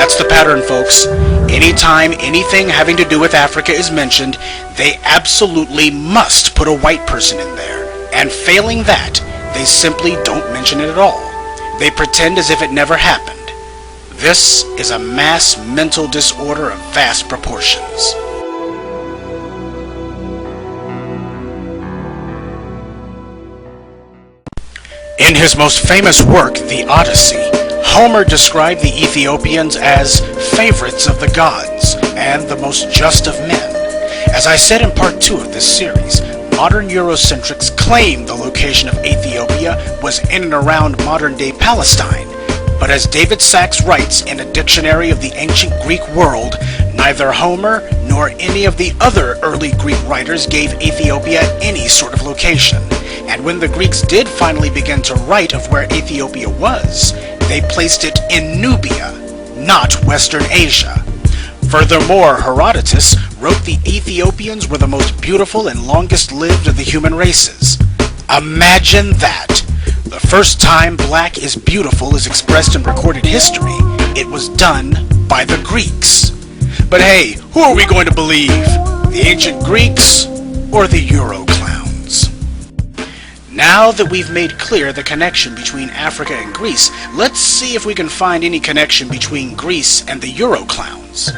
That's the pattern, folks. Anytime anything having to do with Africa is mentioned, they absolutely must put a white person in there. And failing that, they simply don't mention it at all. They pretend as if it never happened. This is a mass mental disorder of vast proportions. In his most famous work, The Odyssey, Homer described the Ethiopians as favorites of the gods and the most just of men. As I said in part 2 of this series, modern Eurocentrics claim the location of Ethiopia was in and around modern-day Palestine. But as David Sachs writes in a dictionary of the ancient Greek world, neither Homer nor any of the other early Greek writers gave Ethiopia any sort of location. And when the Greeks did finally begin to write of where Ethiopia was, they placed it in Nubia, not Western Asia. Furthermore, Herodotus wrote the Ethiopians were the most beautiful and longest lived of the human races. Imagine that! The first time black is beautiful is expressed in recorded history, it was done by the Greeks. But hey, who are we going to believe? The ancient Greeks or the Euroclowns? Now that we've made clear the connection between Africa and Greece, let's see if we can find any connection between Greece and the Euroclowns.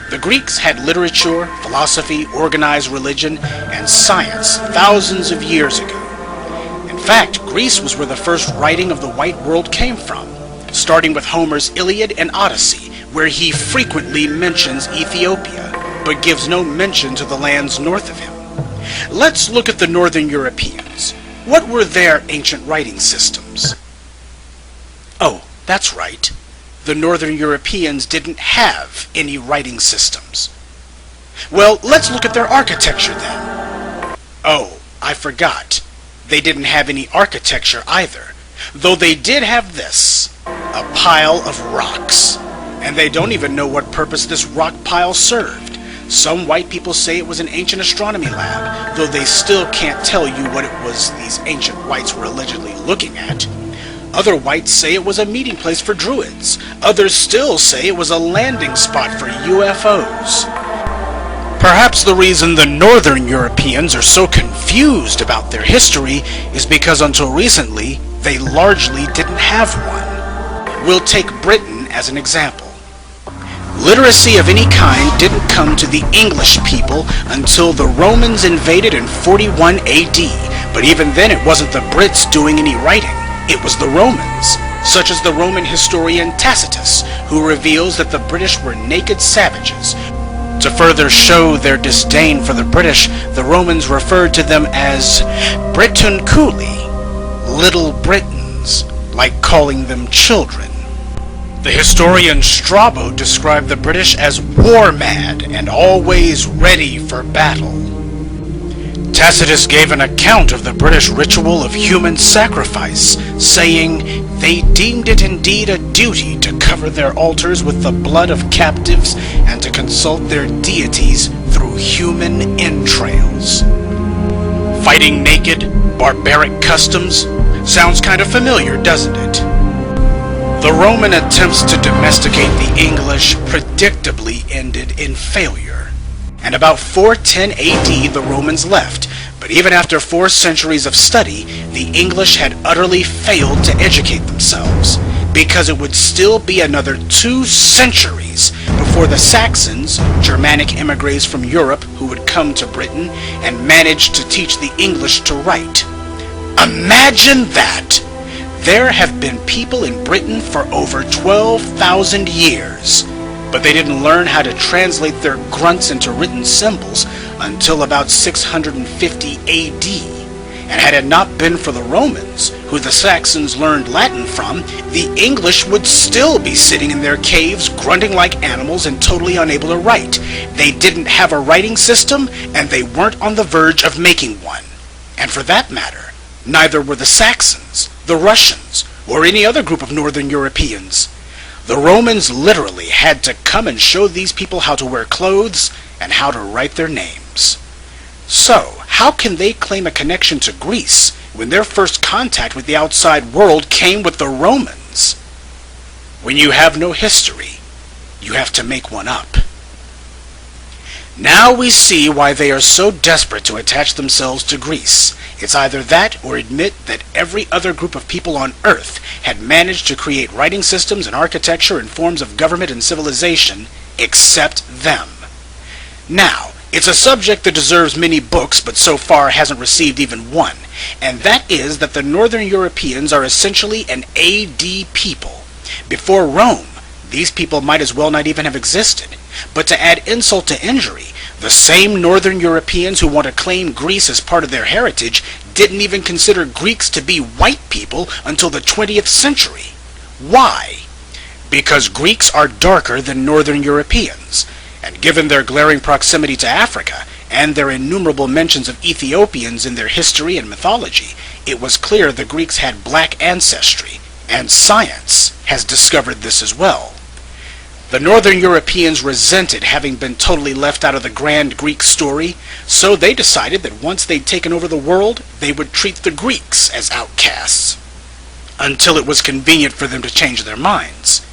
The Greeks had literature, philosophy, organized religion, and science thousands of years ago. In fact, Greece was where the first writing of the white world came from, starting with Homer's Iliad and Odyssey, where he frequently mentions Ethiopia, but gives no mention to the lands north of him. Let's look at the northern Europeans. What were their ancient writing systems? Oh, that's right. The northern Europeans didn't have any writing systems. Well, let's look at their architecture then. Oh, I forgot. They didn't have any architecture either, though they did have this, a pile of rocks. And they don't even know what purpose this rock pile served. Some white people say it was an ancient astronomy lab, though they still can't tell you what it was these ancient whites were allegedly looking at. Other whites say it was a meeting place for druids. Others still say it was a landing spot for UFOs. Perhaps the reason the northern Europeans are so confused about their history is because until recently, they largely didn't have one. We'll take Britain as an example. Literacy of any kind didn't come to the English people until the Romans invaded in 41 AD, but even then it wasn't the Brits doing any writing. It was the Romans, such as the Roman historian Tacitus, who reveals that the British were naked savages. To further show their disdain for the British, the Romans referred to them as Britunculi, little Britons, like calling them children. The historian Strabo described the British as war-mad and always ready for battle. Tacitus gave an account of the British ritual of human sacrifice, saying they deemed it indeed a duty to cover their altars with the blood of captives and to consult their deities through human entrails. Fighting naked, barbaric customs? Sounds kind of familiar, doesn't it? The Roman attempts to domesticate the English predictably ended in failure. And about 410 AD the Romans left, but even after 4 centuries of study, the English had utterly failed to educate themselves, because it would still be another 2 centuries before the Saxons, Germanic immigrants from Europe who would come to Britain and manage to teach the English to write. Imagine that! There have been people in Britain for over 12,000 years, but they didn't learn how to translate their grunts into written symbols until about 650 AD. And had it not been for the Romans, who the Saxons learned Latin from, the English would still be sitting in their caves grunting like animals and totally unable to write. They didn't have a writing system, and they weren't on the verge of making one. And for that matter, neither were the Saxons, the Russians, or any other group of northern Europeans. The Romans literally had to come and show these people how to wear clothes and how to write their names. So, how can they claim a connection to Greece when their first contact with the outside world came with the Romans? When you have no history, you have to make one up. Now we see why they are so desperate to attach themselves to Greece. It's either that or admit that every other group of people on Earth had managed to create writing systems and architecture and forms of government and civilization except them. Now, it's a subject that deserves many books, but so far hasn't received even one, and that is that the Northern Europeans are essentially an AD people. Before Rome, these people might as well not even have existed. But to add insult to injury, the same Northern Europeans who want to claim Greece as part of their heritage didn't even consider Greeks to be white people until the 20th century. Why? Because Greeks are darker than Northern Europeans, and given their glaring proximity to Africa and their innumerable mentions of Ethiopians in their history and mythology, it was clear the Greeks had black ancestry, and science has discovered this as well. The Northern Europeans resented having been totally left out of the grand Greek story, so they decided that once they'd taken over the world, they would treat the Greeks as outcasts, until it was convenient for them to change their minds.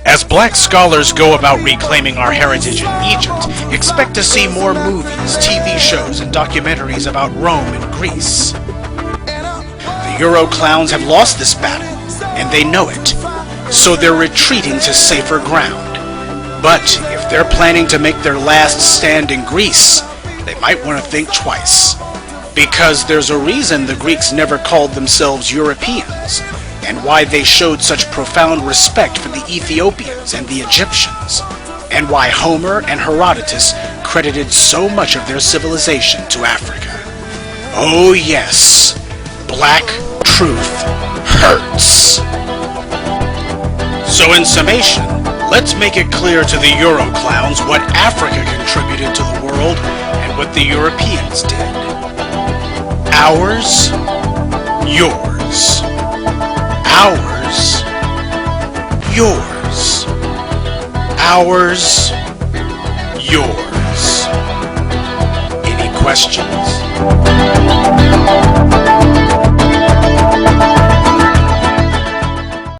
As black scholars go about reclaiming our heritage in Egypt, expect to see more movies, TV shows, and documentaries about Rome and Greece. The Euroclowns have lost this battle, and they know it, so they're retreating to safer ground. But if they're planning to make their last stand in Greece, they might want to think twice. Because there's a reason the Greeks never called themselves Europeans, and why they showed such profound respect for the Ethiopians and the Egyptians, and why Homer and Herodotus credited so much of their civilization to Africa. Oh yes, black truth hurts. So in summation, let's make it clear to the Euroclowns what Africa contributed to the world and what the Europeans did. Ours, yours. Ours, yours. Ours, yours. Any questions?